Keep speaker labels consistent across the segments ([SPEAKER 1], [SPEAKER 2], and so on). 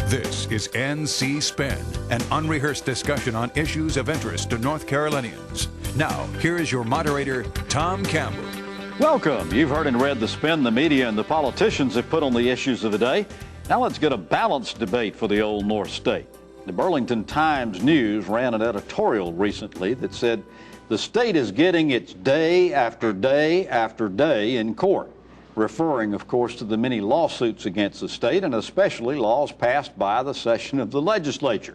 [SPEAKER 1] This is NC Spin, an unrehearsed discussion on issues of interest to North Carolinians. Now, here is your moderator, Tom Campbell.
[SPEAKER 2] Welcome. You've heard and read the spin the media and the politicians have put on the issues of the day. Now let's get a balanced debate for the Old North State. The Burlington Times News ran an editorial recently that said the state is getting its day after day after day in court, referring, of course, to the many lawsuits against the state and especially laws passed by the session of the legislature.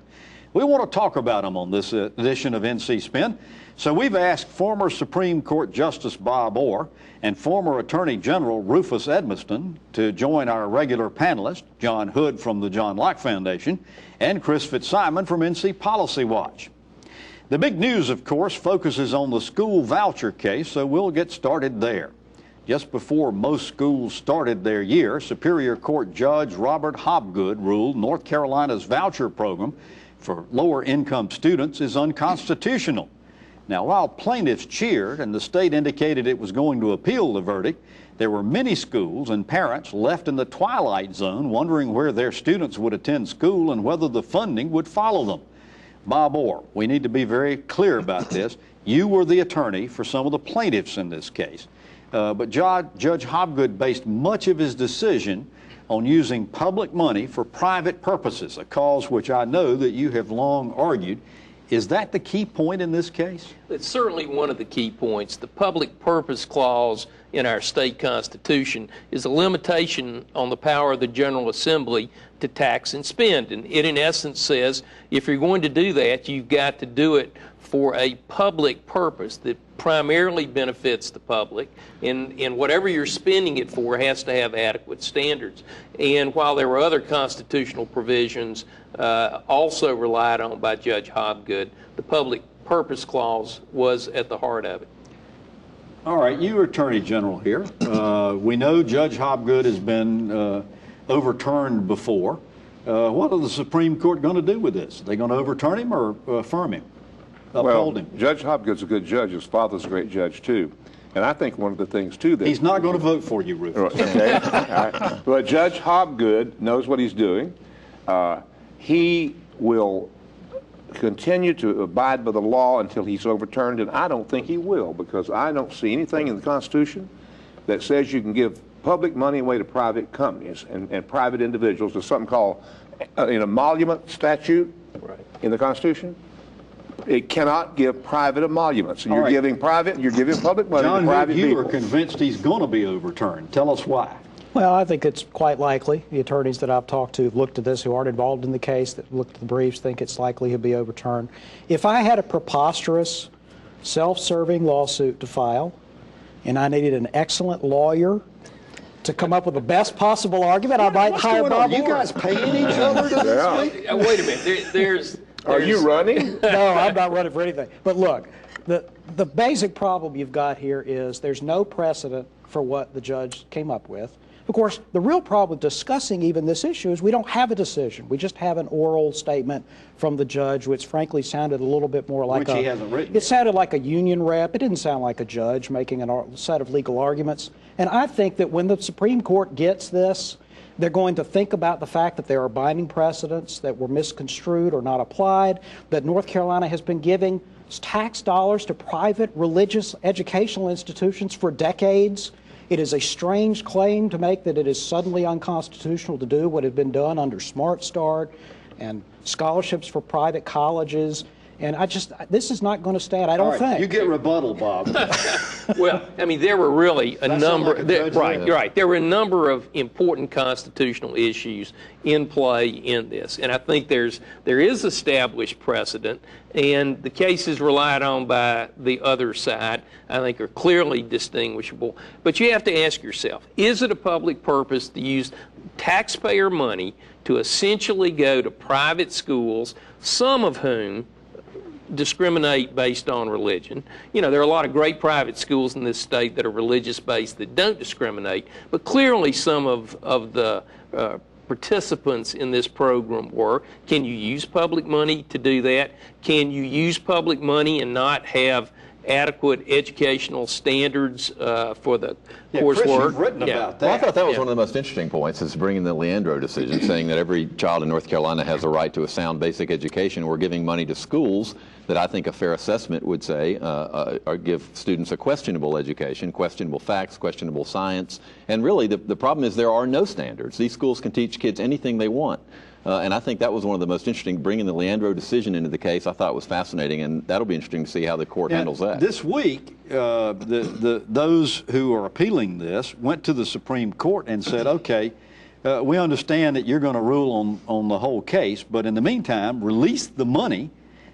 [SPEAKER 2] We want to talk about them on this edition of NC Spin. So we've asked former Supreme Court Justice Bob Orr and former Attorney General Rufus Edminsten to join our regular panelists, John Hood from the John Locke Foundation and Chris Fitzsimon from NC Policy Watch. The big news, of course, focuses on the school voucher case, so we'll get started there. Just before most schools started their year, Superior Court Judge Robert Hobgood ruled North Carolina's voucher program for lower-income students is unconstitutional. Now, while plaintiffs cheered and the state indicated it was going to appeal the verdict, there were many schools and parents left in the twilight zone wondering where their students would attend school and whether the funding would follow them. Bob Orr, we need to be very clear about this. You were the attorney for some of the plaintiffs in this case. But Judge Hobgood based much of his decision on using public money for private purposes, a cause which I know that you have long argued. Is that the key point in this case?
[SPEAKER 3] It's certainly one of the key points. The public purpose clause in our state constitution is a limitation on the power of the General Assembly to tax and spend. And it, in essence, says if you're going to do that, you've got to do it for a public purpose that primarily benefits the public, and whatever you're spending it for has to have adequate standards. And while there were other constitutional provisions also relied on by Judge Hobgood, the public purpose clause was at the heart of it.
[SPEAKER 2] All right, you are Attorney General here. We know Judge Hobgood has been overturned before. What are the Supreme Court going to do with this? Are they going to overturn him or affirm him? Uphold him?
[SPEAKER 4] Judge Hobgood's a good judge. His father's a great judge, too. And I think one of the things, too, that...
[SPEAKER 2] He's not going to vote for you, Rufus.
[SPEAKER 4] Okay. All right. But Judge Hobgood knows what he's doing. He will continue to abide by the law until he's overturned, and I don't think he will, because I don't see anything in the Constitution that says you can give public money away to private companies and private individuals. There's something called an emolument statute in the Constitution. It cannot give private emoluments. And you're giving public money to private people.
[SPEAKER 2] You are convinced he's going to be overturned. Tell us why.
[SPEAKER 5] Well, I think it's quite likely. The attorneys that I've talked to have looked at this who aren't involved in the case, that looked at the briefs, think it's likely he'll be overturned. If I had a preposterous, self-serving lawsuit to file, and I needed an excellent lawyer to come up with the best possible argument, I might hire Bob Orr.
[SPEAKER 2] You guys paying each other to this week?
[SPEAKER 3] Wait a minute.
[SPEAKER 4] Are you running?
[SPEAKER 5] No, I'm not running for anything. But look, the basic problem you've got here is there's no precedent for what the judge came up with. Of course, the real problem with discussing even this issue is we don't have a decision. We just have an oral statement from the judge, which frankly sounded a little bit more like
[SPEAKER 2] he hasn't written.
[SPEAKER 5] It sounded like a union rep. It didn't sound like a judge making a set of legal arguments. And I think that when the Supreme Court gets this, they're going to think about the fact that there are binding precedents that were misconstrued or not applied, that North Carolina has been giving tax dollars to private religious educational institutions for decades. It is a strange claim to make that it is suddenly unconstitutional to do what had been done under Smart Start and scholarships for private colleges. And this is not going to stand, I don't think.
[SPEAKER 2] You get rebuttal, Bob.
[SPEAKER 3] Well, I mean, there were really a number,
[SPEAKER 2] right.
[SPEAKER 3] There were a number of important constitutional issues in play in this. And I think there is established precedent, and the cases relied on by the other side, I think, are clearly distinguishable. But you have to ask yourself, is it a public purpose to use taxpayer money to essentially go to private schools, some of whom discriminate based on religion? You know, there are a lot of great private schools in this state that are religious-based that don't discriminate, but clearly some of the participants in this program were. Can you use public money to do that? Can you use public money and not have adequate educational standards for the
[SPEAKER 2] Chris,
[SPEAKER 3] coursework.
[SPEAKER 2] you've written about that.
[SPEAKER 6] Well, I thought that was one of the most interesting points, is bringing the Leandro decision, saying that every child in North Carolina has a right to a sound basic education. We're giving money to schools that I think a fair assessment would say give students a questionable education, questionable facts, questionable science. And really, the problem is there are no standards. These schools can teach kids anything they want. And I think that was one of the most interesting, bringing the Leandro decision into the case. I thought was fascinating, and that'll be interesting to see how the court handles that.
[SPEAKER 2] This week, those who are appealing this went to the Supreme Court and said, okay, we understand that you're going to rule on the whole case, but in the meantime, release the money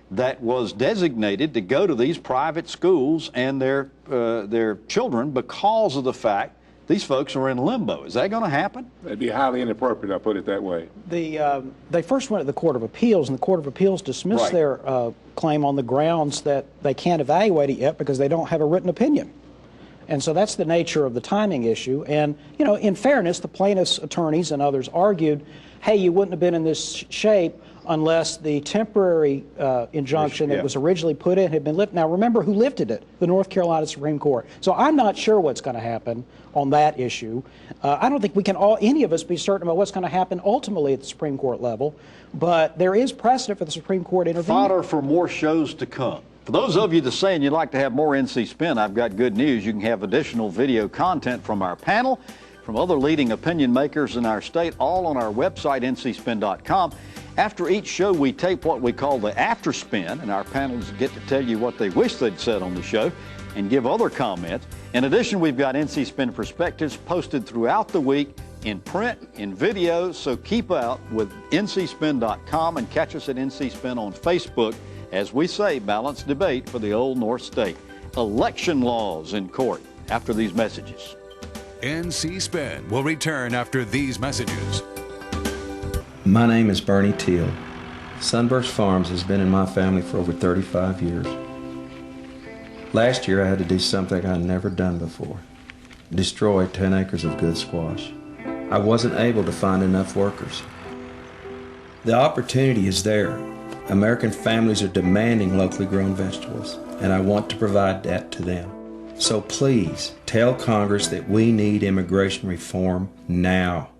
[SPEAKER 2] that was designated to go to these private schools and their children because of the fact these folks are in limbo. Is that going to happen?
[SPEAKER 4] That'd be highly inappropriate, I'll put it that way.
[SPEAKER 5] They first went to the Court of Appeals, and the Court of Appeals dismissed their claim on the grounds that they can't evaluate it yet because they don't have a written opinion. And so that's the nature of the timing issue. And, you know, in fairness, the plaintiffs' attorneys and others argued, hey, you wouldn't have been in this shape unless the temporary injunction that was originally put in had been lifted. Now, remember who lifted it? The North Carolina Supreme Court. So I'm not sure what's going to happen on that issue. I don't think we can any of us be certain about what's going to happen ultimately at the Supreme Court level, but there is precedent for the Supreme Court intervening.
[SPEAKER 2] Fodder for more shows to come. For those of you that saying you'd like to have more NC Spin, I've got good news. You can have additional video content from our panel, from other leading opinion makers in our state, all on our website, ncspin.com. After each show, we tape what we call the after spin, and our panelists get to tell you what they wish they'd said on the show and give other comments. In addition, we've got NC Spin Perspectives posted throughout the week in print, in video, so keep out with ncspin.com and catch us at NC Spin on Facebook. As we say, balanced debate for the Old North State. Election laws in court after these messages.
[SPEAKER 1] NC Spin will return after these messages.
[SPEAKER 7] My name is Bernie Teal. Sunburst Farms has been in my family for over 35 years. Last year I had to do something I'd never done before. Destroy 10 acres of good squash. I wasn't able to find enough workers. The opportunity is there. American families are demanding locally grown vegetables, and I want to provide that to them. So please tell Congress that we need immigration reform now.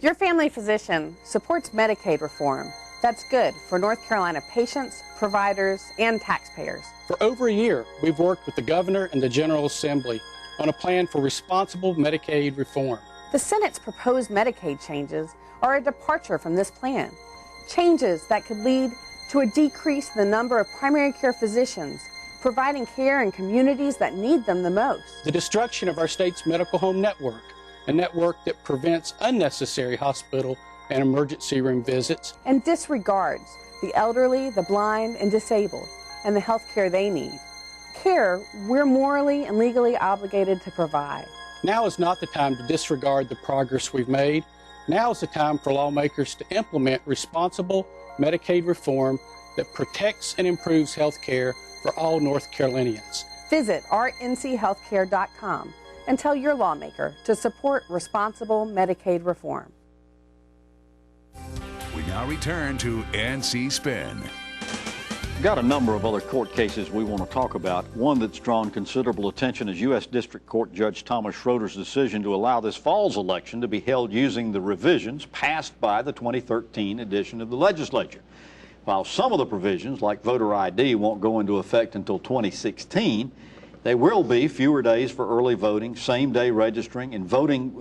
[SPEAKER 8] Your family physician supports Medicaid reform. That's good for North Carolina patients, providers, and taxpayers.
[SPEAKER 9] For over a year, we've worked with the Governor and the General Assembly on a plan for responsible Medicaid reform.
[SPEAKER 8] The Senate's proposed Medicaid changes are a departure from this plan. Changes that could lead to a decrease in the number of primary care physicians providing care in communities that need them the most.
[SPEAKER 9] The destruction of our state's medical home network, a network that prevents unnecessary hospital and emergency room visits.
[SPEAKER 8] And disregards the elderly, the blind, and disabled, and the health care they need. Care we're morally and legally obligated to provide.
[SPEAKER 9] Now is not the time to disregard the progress we've made. Now is the time for lawmakers to implement responsible Medicaid reform that protects and improves health care for all North Carolinians.
[SPEAKER 8] Visit rnchealthcare.com and tell your lawmaker to support responsible Medicaid reform.
[SPEAKER 1] We now return to NC Spin.
[SPEAKER 2] We've got a number of other court cases we want to talk about. One that's drawn considerable attention is U.S. District Court Judge Thomas Schroeder's decision to allow this fall's election to be held using the revisions passed by the 2013 edition of the legislature. While some of the provisions, like voter ID, won't go into effect until 2016, there will be fewer days for early voting, same-day registering, and voting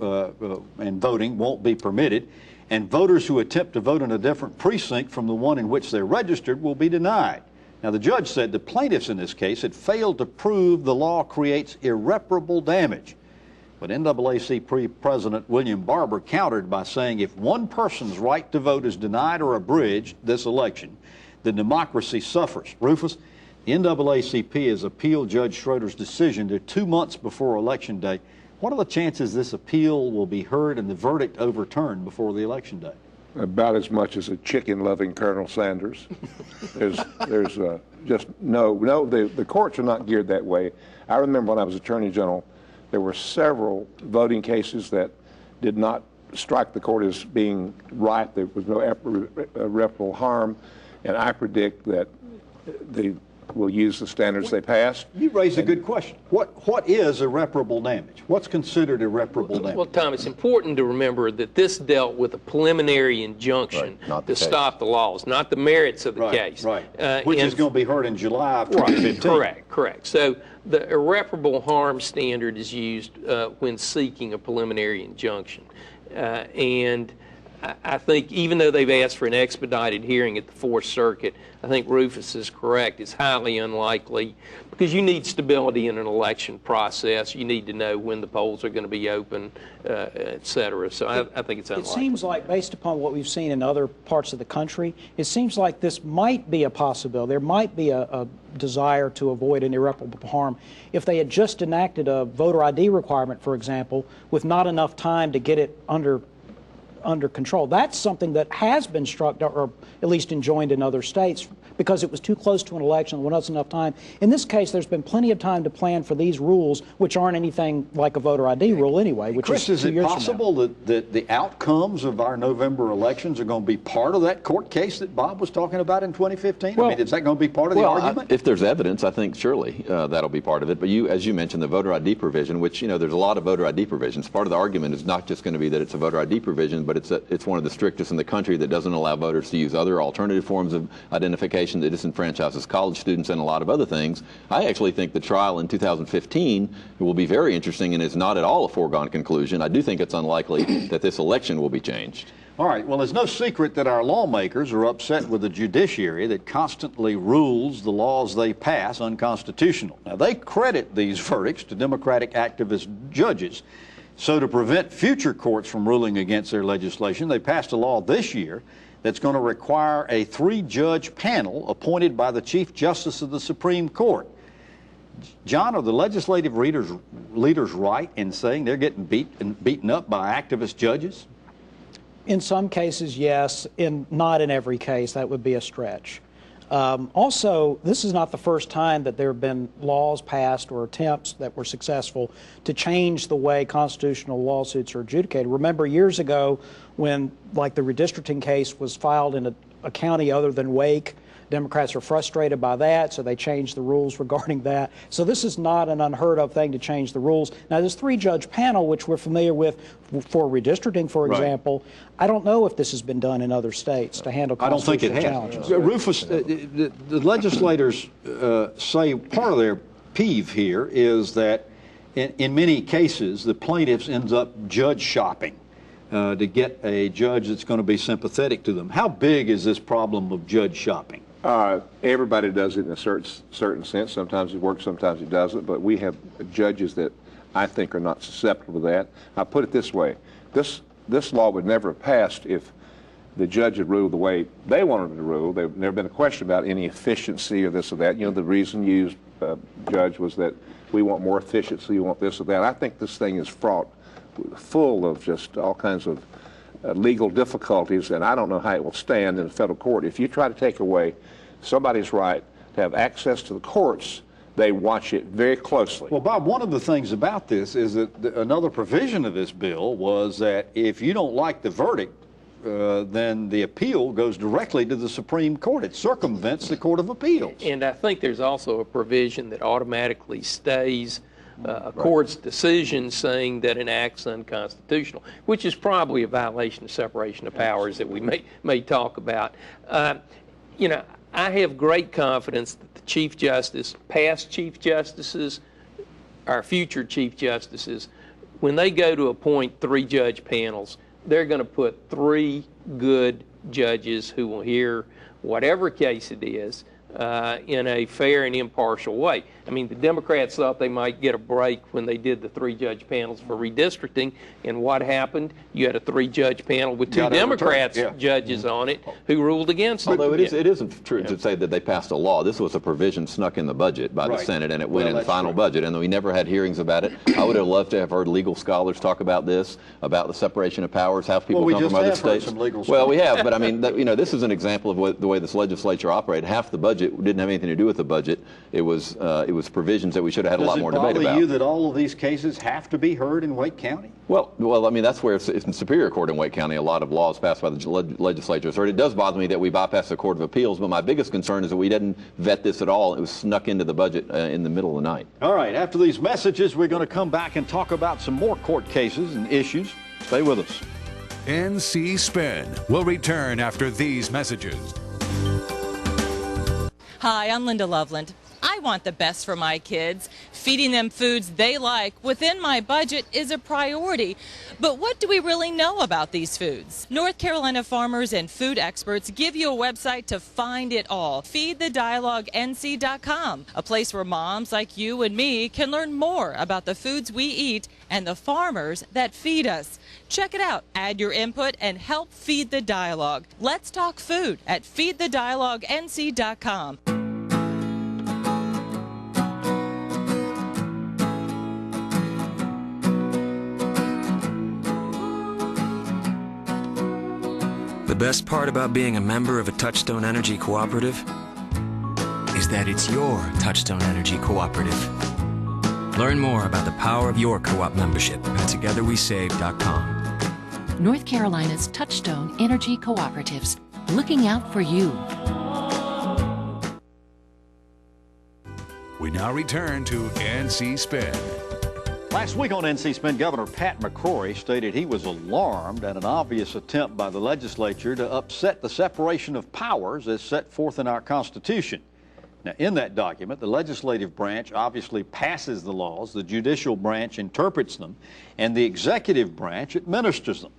[SPEAKER 2] won't be permitted, and voters who attempt to vote in a different precinct from the one in which they're registered will be denied. Now, the judge said the plaintiffs in this case had failed to prove the law creates irreparable damage. But NAACP President William Barber countered by saying if one person's right to vote is denied or abridged this election, the democracy suffers. Rufus, the NAACP has appealed Judge Schroeder's decision to 2 months before Election Day. What are the chances this appeal will be heard and the verdict overturned before the Election Day?
[SPEAKER 4] About as much as a chicken-loving Colonel Sanders. There's just no. The courts are not geared that way. I remember when I was Attorney General, there were several voting cases that did not strike the court as being right. There was no irreparable harm, and I predict that the will use the standards they passed.
[SPEAKER 10] You raise a good question. What is irreparable damage? What's considered irreparable damage?
[SPEAKER 3] Well, Tom, it's important to remember that this dealt with a preliminary injunction to stop the laws, not the merits of the case.
[SPEAKER 10] Right. Which is going to be heard in July of 2015.
[SPEAKER 3] Correct. So the irreparable harm standard is used when seeking a preliminary injunction. And I think even though they've asked for an expedited hearing at the Fourth Circuit, I think Rufus is correct. It's highly unlikely because you need stability in an election process. You need to know when the polls are going to be open, et cetera. So I think it's unlikely.
[SPEAKER 5] It seems like, based upon what we've seen in other parts of the country, it seems like this might be a possibility. There might be a desire to avoid an irreparable harm if they had just enacted a voter ID requirement, for example, with not enough time to get it under control. That's something that has been struck, or at least enjoined in other states, because it was too close to an election, there wasn't enough time. In this case, there's been plenty of time to plan for these rules, which aren't anything like a voter ID rule anyway. Which
[SPEAKER 10] Chris, is it possible that the outcomes of our November elections are going to be part of that court case that Bob was talking about in 2015?
[SPEAKER 6] Well,
[SPEAKER 10] I mean, is that going to be part of the argument?
[SPEAKER 6] If there's evidence, I think surely that'll be part of it. But as you mentioned, the voter ID provision, which, there's a lot of voter ID provisions. Part of the argument is not just going to be that it's a voter ID provision, but it's one of the strictest in the country that doesn't allow voters to use other alternative forms of identification, that disenfranchises college students and a lot of other things. I actually think the trial in 2015 will be very interesting and is not at all a foregone conclusion. I do think it's unlikely that this election will be changed.
[SPEAKER 10] All right. Well, there's no secret that our lawmakers are upset with the judiciary that constantly rules the laws they pass unconstitutional. Now, they credit these verdicts to Democratic activist judges. So to prevent future courts from ruling against their legislation, they passed a law this year that's going to require a 3-judge panel appointed by the Chief Justice of the Supreme Court. John, are the legislative leaders right in saying they're getting beaten up by activist judges?
[SPEAKER 5] In some cases, yes. Not in every case. That would be a stretch. Also, this is not the first time that there have been laws passed or attempts that were successful to change the way constitutional lawsuits are adjudicated. Remember years ago when, like, the redistricting case was filed in a county other than Wake, Democrats are frustrated by that, so they changed the rules regarding that. So this is not an unheard of thing to change the rules. Now, this 3-judge panel, which we're familiar with for redistricting, for example, I don't know if this has been done in other states to handle constitutional challenges.
[SPEAKER 10] I don't think it has. Rufus, the legislators say part of their peeve here is that in many cases the plaintiffs ends up judge shopping to get a judge that's going to be sympathetic to them. How big is this problem of judge shopping?
[SPEAKER 4] Everybody does it in a certain sense. Sometimes it works, sometimes it doesn't. But we have judges that I think are not susceptible to that. I'll put it this way. This law would never have passed if the judge had ruled the way they wanted to rule. There's never been a question about any efficiency or this or that. The reason used, Judge, was that we want more efficiency, we want this or that. I think this thing is fraught, full of just all kinds of legal difficulties, and I don't know how it will stand in a federal court. If you try to take away somebody's right to have access to the courts, they watch it very closely.
[SPEAKER 10] Well, Bob, one of the things about this is that another provision of this bill was that if you don't like the verdict, then the appeal goes directly to the Supreme Court. It circumvents the Court of Appeals.
[SPEAKER 3] And I think there's also a provision that automatically stays a court's decision saying that an act's unconstitutional, which is probably a violation of separation of powers that we may talk about. I have great confidence that the Chief Justice, past Chief Justices, our future Chief Justices, when they go to appoint 3-judge panels, they're going to put 3 good judges who will hear whatever case it is in a fair and impartial way. I mean, the Democrats thought they might get a break when they did the 3-judge panels for redistricting, and what happened? You had a 3-judge panel with 2 Democrats judges on it who ruled against it.
[SPEAKER 6] Although it isn't true to say that they passed a law. This was a provision snuck in the budget by the Senate, and it went in the final budget, and we never had hearings about it. I would have loved to have heard legal scholars talk about this, about the separation of powers, how people come from other states.
[SPEAKER 10] Some legal
[SPEAKER 6] well, we have, but I mean, this is an example of the way this legislature operated. Half the budget budget didn't have anything to do with the budget. It was provisions that we should have had a lot more debate about.
[SPEAKER 10] Does it bother you that all of these cases have to be heard in Wake County?
[SPEAKER 6] Well, I mean, that's where it's in Superior Court in Wake County, a lot of laws passed by the legislature. So it does bother me that we bypassed the Court of Appeals, but my biggest concern is that we didn't vet this at all. It was snuck into the budget in the middle of the night.
[SPEAKER 10] All right, after these messages, we're going to come back and talk about some more court cases and issues. Stay with us.
[SPEAKER 1] NC Spin will return after these messages.
[SPEAKER 11] Hi, I'm Linda Loveland. I want the best for my kids. Feeding them foods they like within my budget is a priority. But what do we really know about these foods? North Carolina farmers and food experts give you a website to find it all. FeedTheDialogueNC.com, a place where moms like you and me can learn more about the foods we eat and the farmers that feed us. Check it out. Add your input and help feed the dialogue. Let's talk food at FeedTheDialogueNC.com.
[SPEAKER 12] The best part about being a member of a Touchstone Energy Cooperative is that it's your Touchstone Energy Cooperative. Learn more about the power of your co-op membership at TogetherWeSave.com.
[SPEAKER 13] North Carolina's Touchstone Energy Cooperatives, looking out for you.
[SPEAKER 1] We now return to NC Spin.
[SPEAKER 10] Last week on NC Spin, Governor Pat McCrory stated he was alarmed at an obvious attempt by the legislature to upset the separation of powers as set forth in our Constitution. Now, in that document, the legislative branch obviously passes the laws, the judicial branch interprets them, and the executive branch administers them.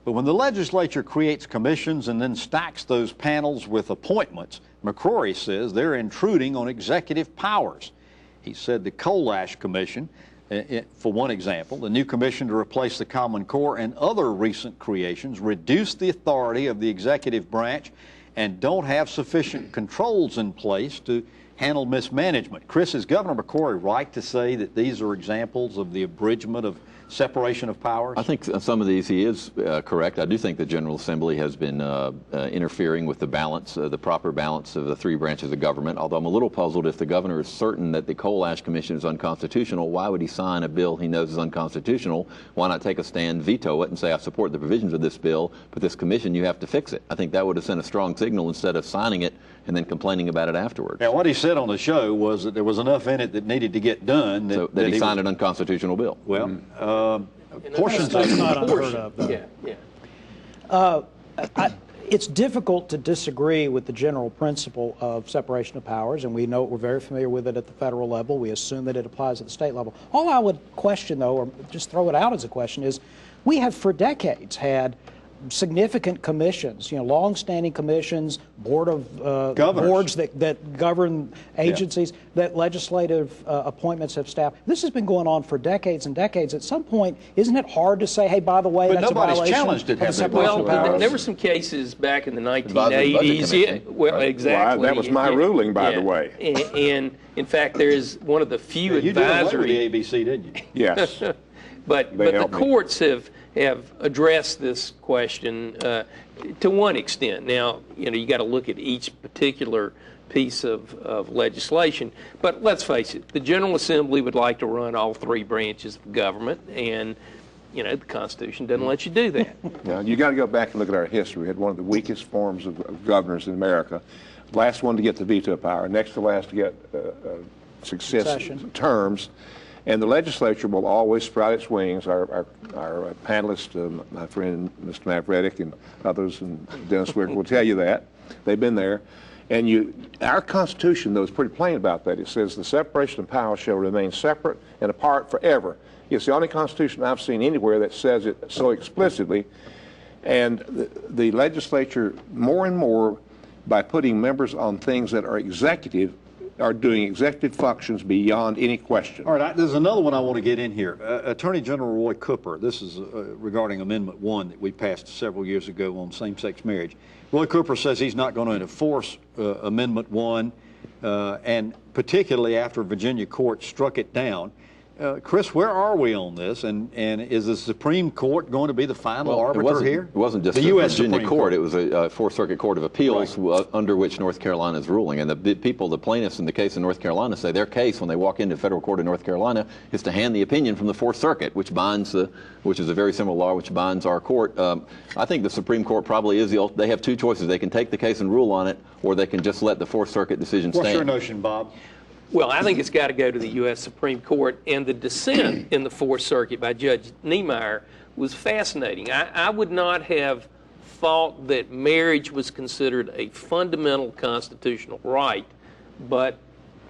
[SPEAKER 10] But when the legislature creates commissions and then stacks those panels with appointments, McCrory says they're intruding on executive powers. He said the Coal Ash Commission, for one example, the new commission to replace the Common Core and other recent creations reduce the authority of the executive branch and don't have sufficient controls in place to handle mismanagement. Chris, is Governor McCrory right to say that these are examples of the abridgment of separation of powers?
[SPEAKER 6] I think some of these he is correct. I do think the General Assembly has been interfering with the balance, the proper balance of the three branches of government, although I'm a little puzzled if the governor is certain that the Coal Ash Commission is unconstitutional, why would he sign a bill he knows is unconstitutional? Why not take a stand, veto it, and say, I support the provisions of this bill, but this commission, you have to fix it? I think that would have sent a strong signal instead of signing it and then complaining about it afterwards.
[SPEAKER 10] Now, what he said on the show was that there was enough in it that needed to get done.
[SPEAKER 6] That he signed an unconstitutional bill.
[SPEAKER 10] Well, portions
[SPEAKER 5] that's
[SPEAKER 10] of
[SPEAKER 5] not unheard of, though. It's difficult to disagree with the general principle of separation of powers, and we know we're very familiar with it at the federal level. We assume that it applies at the state level. All I would question, though, or just throw it out as a question, is we have for decades had significant commissions, long-standing commissions, boards that govern agencies, that legislative appointments have staff. This has been going on for decades and decades. At some point, isn't it hard to say, hey, by the way, that's a violation?
[SPEAKER 10] But nobody's challenged it, has they?
[SPEAKER 3] Well, there were some cases back in the 1980s.
[SPEAKER 4] Exactly.
[SPEAKER 3] Well,
[SPEAKER 4] that was my ruling, by the way.
[SPEAKER 3] And in fact, there is one of the few advisory.
[SPEAKER 10] You did away with the ABC, didn't you?
[SPEAKER 4] Yes.
[SPEAKER 3] But the courts have addressed this question to one extent. Now, you got to look at each particular piece of legislation. But let's face it, the General Assembly would like to run all three branches of government, and the Constitution doesn't let you do that.
[SPEAKER 4] Now, you got to go back and look at our history. We had one of the weakest forms of governors in America. Last one to get the veto power, next to last to get successive terms. And the legislature will always sprout its wings. Our panelists, my friend Mr. Mavretic and others, and Dennis Wicker will tell you that. They've been there. And our Constitution, though, is pretty plain about that. It says the separation of powers shall remain separate and apart forever. It's the only Constitution I've seen anywhere that says it so explicitly. And the legislature, more and more, by putting members on things that are executive, are doing executive functions beyond any question.
[SPEAKER 10] All right, there's another one I want to get in here. Attorney General Roy Cooper, this is regarding Amendment 1 that we passed several years ago on same-sex marriage. Roy Cooper says he's not going to enforce Amendment 1, and particularly after Virginia court struck it down. Chris, where are we on this? And is the Supreme Court going to be the final arbiter here?
[SPEAKER 6] It wasn't just
[SPEAKER 10] the
[SPEAKER 6] the
[SPEAKER 10] U.S.
[SPEAKER 6] Virginia
[SPEAKER 10] Supreme
[SPEAKER 6] court. It was a Fourth Circuit Court of Appeals under which North Carolina is ruling. And the plaintiffs in the case in North Carolina say their case, when they walk into federal court in North Carolina, is to hand the opinion from the Fourth Circuit, which is a very similar law, which binds our court. I think the Supreme Court probably is they have two choices. They can take the case and rule on it, or they can just let the Fourth Circuit decision stand.
[SPEAKER 10] What's your notion, Bob?
[SPEAKER 3] Well, I think it's got to go to the U.S. Supreme Court, and the dissent in the Fourth Circuit by Judge Niemeyer was fascinating. I would not have thought that marriage was considered a fundamental constitutional right, but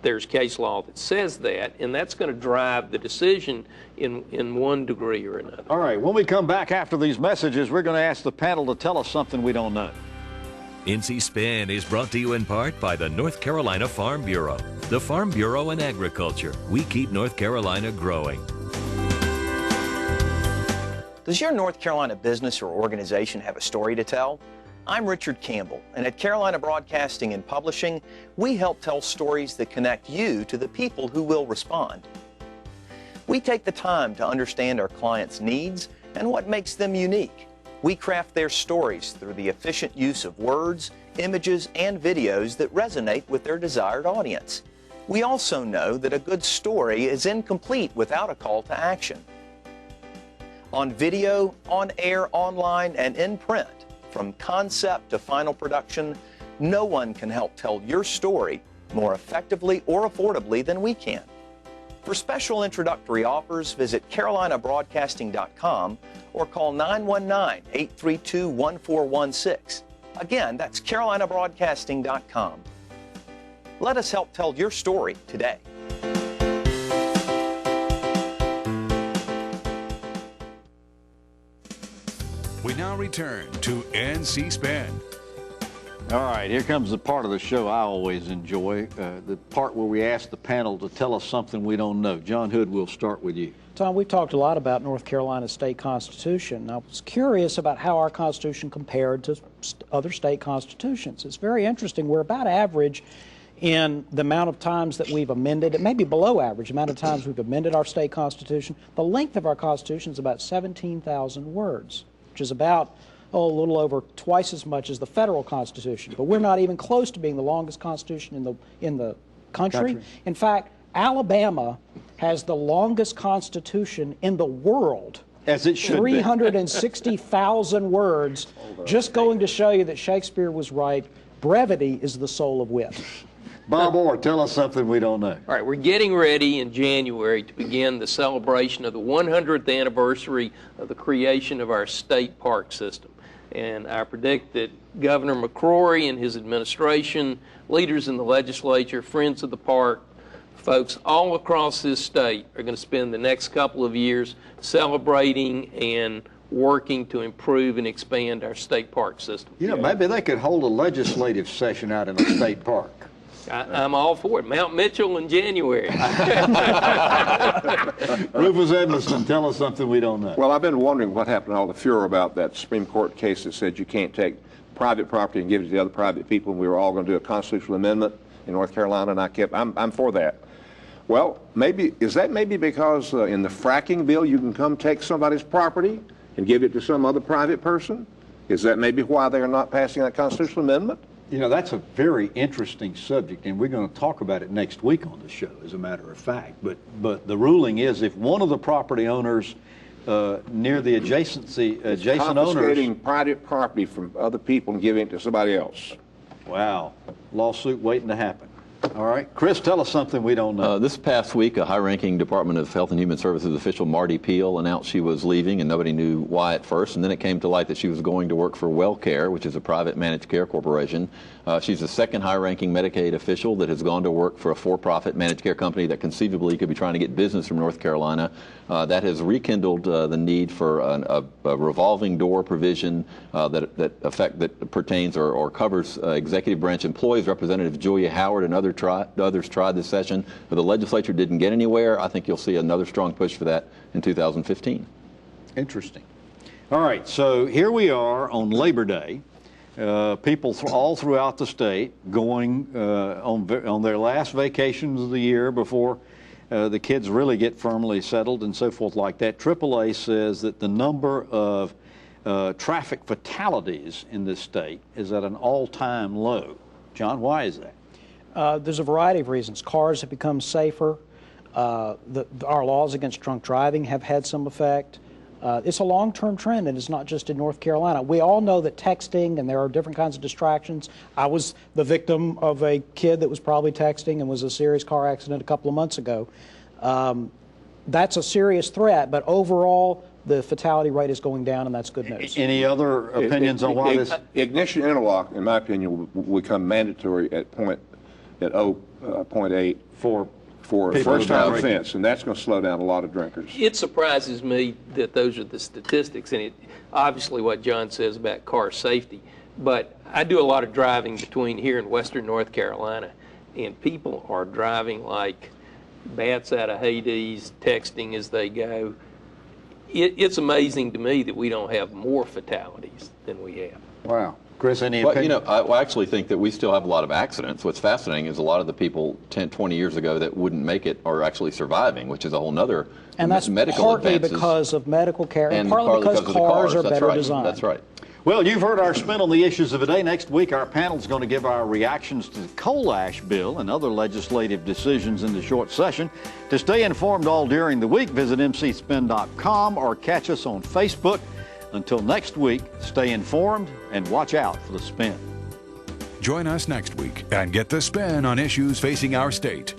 [SPEAKER 3] there's case law that says that, and that's going to drive the decision in one degree or another.
[SPEAKER 10] All right, when we come back after these messages, we're going to ask the panel to tell us something we don't know.
[SPEAKER 14] NC Spin is brought to you in part by the North Carolina Farm Bureau. The Farm Bureau and Agriculture. We keep North Carolina growing.
[SPEAKER 15] Does your North Carolina business or organization have a story to tell? I'm Richard Campbell, and at Carolina Broadcasting and Publishing, we help tell stories that connect you to the people who will respond. We take the time to understand our clients' needs and what makes them unique. We craft their stories through the efficient use of words, images, and videos that resonate with their desired audience. We also know that a good story is incomplete without a call to action. On video, on air, online, and in print, from concept to final production, no one can help tell your story more effectively or affordably than we can. For special introductory offers, visit carolinabroadcasting.com or call 919-832-1416. Again, that's carolinabroadcasting.com. Let us help tell your story today.
[SPEAKER 1] We now return to NC Spin.
[SPEAKER 10] All right, here comes the part of the show I always enjoy, the part where we ask the panel to tell us something we don't know. John Hood, we'll start with you.
[SPEAKER 5] Tom, we've talked a lot about North Carolina's state constitution. I was curious about how our constitution compared to other state constitutions. It's very interesting. We're about average in the amount of times that we've amended it, maybe below average amount of times we've amended our state constitution. The length of our constitution is about 17,000 words, which is about a little over twice as much as the federal constitution. But we're not even close to being the longest constitution in the country. In fact, Alabama has the longest constitution in the world.
[SPEAKER 10] As it should
[SPEAKER 5] 360,000 words, just going to show you that Shakespeare was right. Brevity is the soul of wit.
[SPEAKER 10] Bob Orr, tell us something we don't know.
[SPEAKER 3] All right, we're getting ready in January to begin the celebration of the 100th anniversary of the creation of our state park system. And I predict that Governor McCrory and his administration, leaders in the legislature, friends of the park, folks all across this state are going to spend the next couple of years celebrating and working to improve and expand our state park system.
[SPEAKER 10] You know, maybe they could hold a legislative session out in a state park.
[SPEAKER 3] I'm all for it. Mount Mitchell in January.
[SPEAKER 10] Rufus Edminsten, tell us something we don't know.
[SPEAKER 4] Well, I've been wondering what happened to all the furor about that Supreme Court case that said you can't take private property and give it to the other private people, and we were all going to do a constitutional amendment in North Carolina, and I'm for that. Well, is that because in the fracking bill you can come take somebody's property and give it to some other private person? Is that maybe why they are not passing that constitutional amendment?
[SPEAKER 10] You know, that's a very interesting subject, and we're going to talk about it next week on the show, as a matter of fact. But the ruling is if one of the property owners near the adjacent owners...
[SPEAKER 4] confiscating private property from other people and giving it to somebody else.
[SPEAKER 10] Wow. Lawsuit waiting to happen. All right. Chris, tell us something we don't know.
[SPEAKER 6] This past week, a high-ranking Department of Health and Human Services official, Marty Peel, announced she was leaving, and nobody knew why at first. And then it came to light that she was going to work for WellCare, which is a private managed care corporation. She's the second high-ranking Medicaid official that has gone to work for a for-profit managed care company that conceivably could be trying to get business from North Carolina. That has rekindled the need for a revolving door provision that pertains or covers executive branch employees. Representative Julia Howard and others tried this session, but the legislature didn't get anywhere. I think you'll see another strong push for that in 2015.
[SPEAKER 10] Interesting. All right, so here we are on Labor Day. People all throughout the state going on their last vacations of the year before the kids really get firmly settled and so forth like that. AAA says that the number of traffic fatalities in this state is at an all-time low. John, why is that?
[SPEAKER 5] There's a variety of reasons. Cars have become safer. Our laws against drunk driving have had some effect. It's a long-term trend, and it's not just in North Carolina. We all know that texting, and there are different kinds of distractions. I was the victim of a kid that was probably texting and was a serious car accident a couple of months ago. That's a serious threat, but overall, the fatality rate is going down, and that's good news.
[SPEAKER 10] Any other opinions on why this?
[SPEAKER 4] Ignition interlock, in my opinion, will become mandatory at 0.8 for first-time offense, and that's going to slow down a lot of drinkers.
[SPEAKER 3] It surprises me that those are the statistics, and it obviously what John says about car safety. But I do a lot of driving between here and Western North Carolina, and people are driving like bats out of Hades, texting as they go. It's amazing to me that we don't have more fatalities than we have.
[SPEAKER 10] Wow. Chris, any
[SPEAKER 6] well,
[SPEAKER 10] opinion?
[SPEAKER 6] I actually think that we still have a lot of accidents. What's fascinating is a lot of the people 10, 20 years ago that wouldn't make it are actually surviving, which is a whole other
[SPEAKER 5] and that's
[SPEAKER 6] medical
[SPEAKER 5] partly
[SPEAKER 6] advances.
[SPEAKER 5] Because of medical care and partly because cars are better designed.
[SPEAKER 6] That's right.
[SPEAKER 10] Well, you've heard our spin on the issues of the day. Next week, our panel is going to give our reactions to the coal ash bill and other legislative decisions in the short session. To stay informed all during the week, visit mcspin.com or catch us on Facebook. Until next week, stay informed and watch out for the spin.
[SPEAKER 1] Join us next week and get the spin on issues facing our state.